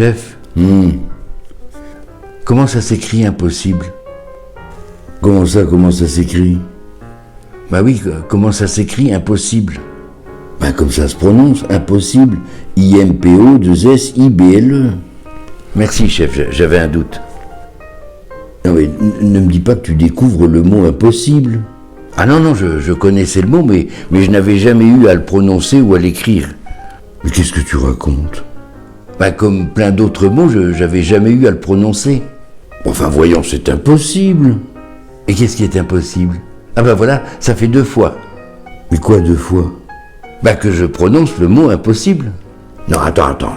Chef, comment ça s'écrit impossible? Comment ça s'écrit? Bah oui, comment ça s'écrit impossible? Ben comme ça se prononce, impossible. IMPO2SIBLE. Merci chef, j'avais un doute. Non mais ne me dis pas que tu découvres le mot impossible. Ah non, je connaissais le mot, mais je n'avais jamais eu à le prononcer ou à l'écrire. Mais qu'est-ce que tu racontes? Bah comme plein d'autres mots, j'avais jamais eu à le prononcer. Enfin voyons, c'est impossible. Et qu'est-ce qui est impossible? Ah bah voilà, ça fait 2 fois. Mais quoi 2 fois? Bah que je prononce le mot impossible. Non, attends.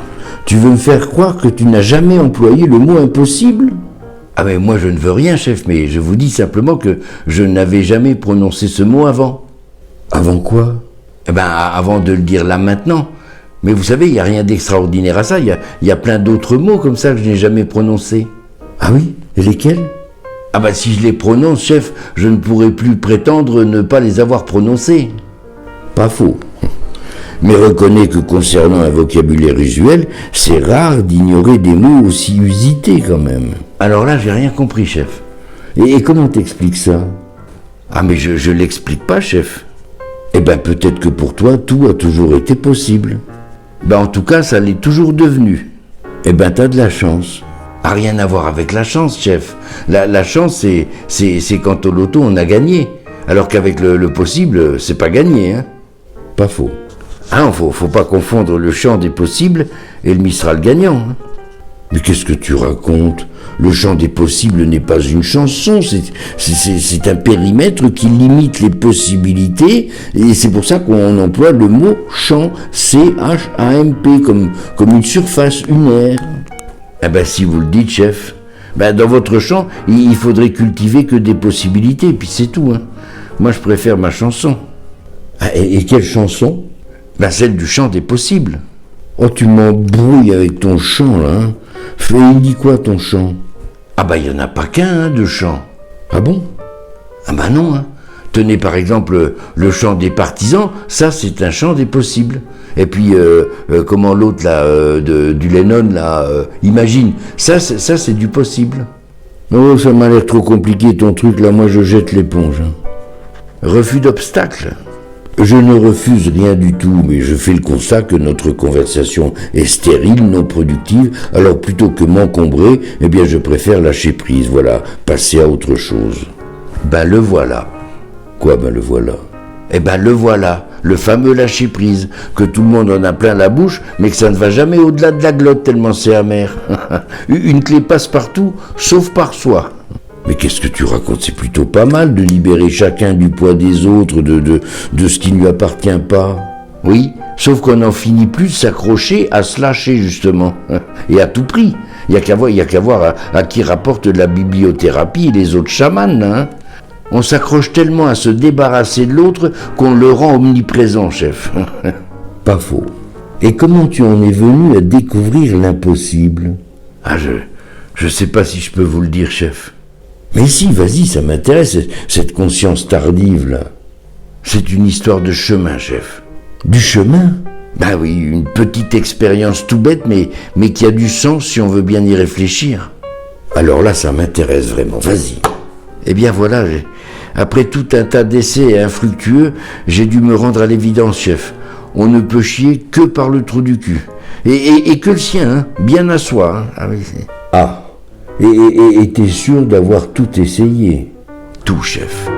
Tu veux me faire croire que tu n'as jamais employé le mot impossible? Ah mais moi je ne veux rien chef, mais je vous dis simplement que je n'avais jamais prononcé ce mot avant. Avant quoi? Eh ben avant de le dire là maintenant. Mais vous savez, il n'y a rien d'extraordinaire à ça, il y a plein d'autres mots comme ça que je n'ai jamais prononcés. Ah oui? Et lesquels? Ah bah si je les prononce, chef, je ne pourrai plus prétendre ne pas les avoir prononcés. Pas faux. Mais reconnais que concernant un vocabulaire usuel, c'est rare d'ignorer des mots aussi usités quand même. Alors là, j'ai rien compris, chef. Et comment t'expliques ça? Ah mais je l'explique pas, chef. Eh ben peut-être que pour toi, tout a toujours été possible. Ben en tout cas, ça l'est toujours devenu. Eh ben t'as de la chance. Ah, rien à voir avec la chance, chef. La chance, c'est quand au loto on a gagné. Alors qu'avec le possible, c'est pas gagné, hein. Pas faux. Ah, faut pas confondre le chant des possibles et le Mistral gagnant. Hein. Mais qu'est-ce que tu racontes? Le chant des possibles n'est pas une chanson, c'est un périmètre qui limite les possibilités, et c'est pour ça qu'on emploie le mot champ, C-H-A-M-P, comme une surface, une aire. Eh ben si vous le dites, chef, ben dans votre chant, il faudrait cultiver que des possibilités, puis c'est tout. Hein. Moi, je préfère ma chanson. Ah, et quelle chanson? Ben celle du chant des possibles. Oh, tu m'embrouilles avec ton chant, là. Hein. Il dit quoi, ton chant? Ah ben il n'y en a pas qu'un, hein, de chant. Ah bon? Ah ben non, hein. Tenez par exemple le chant des partisans, ça c'est un chant des possibles. Et puis, comment l'autre là, du Lennon là, imagine, ça c'est du possible. Oh, ça m'a l'air trop compliqué ton truc là, moi je jette l'éponge. Hein. Refus d'obstacle. Je ne refuse rien du tout, mais je fais le constat que notre conversation est stérile, non productive, alors plutôt que m'encombrer, eh bien je préfère lâcher prise, voilà, passer à autre chose. Ben le voilà. Quoi, ben le voilà? Eh ben le voilà, le fameux lâcher prise, que tout le monde en a plein la bouche, mais que ça ne va jamais au-delà de la glotte tellement c'est amer. Une clé passe partout, sauf par soi. Mais qu'est-ce que tu racontes? C'est plutôt pas mal de libérer chacun du poids des autres, de ce qui ne lui appartient pas. Oui, sauf qu'on n'en finit plus de s'accrocher à se lâcher justement, et à tout prix. Il n'y a qu'à voir à qui rapporte la bibliothérapie et les autres chamans, hein. On s'accroche tellement à se débarrasser de l'autre qu'on le rend omniprésent, chef. Pas faux. Et comment tu en es venu à découvrir l'impossible? Ah, je sais pas si je peux vous le dire, chef. Mais si, vas-y, ça m'intéresse, cette conscience tardive, là. C'est une histoire de chemin, chef. Du chemin? Ben oui, une petite expérience tout bête, mais qui a du sens si on veut bien y réfléchir. Alors là, ça m'intéresse vraiment, vas-y. Eh bien voilà, après tout un tas d'essais infructueux, j'ai dû me rendre à l'évidence, chef. On ne peut chier que par le trou du cul. Et que le sien, hein, bien à soi. Hein. Ah oui, et t'es sûr d'avoir tout essayé? Tout, chef.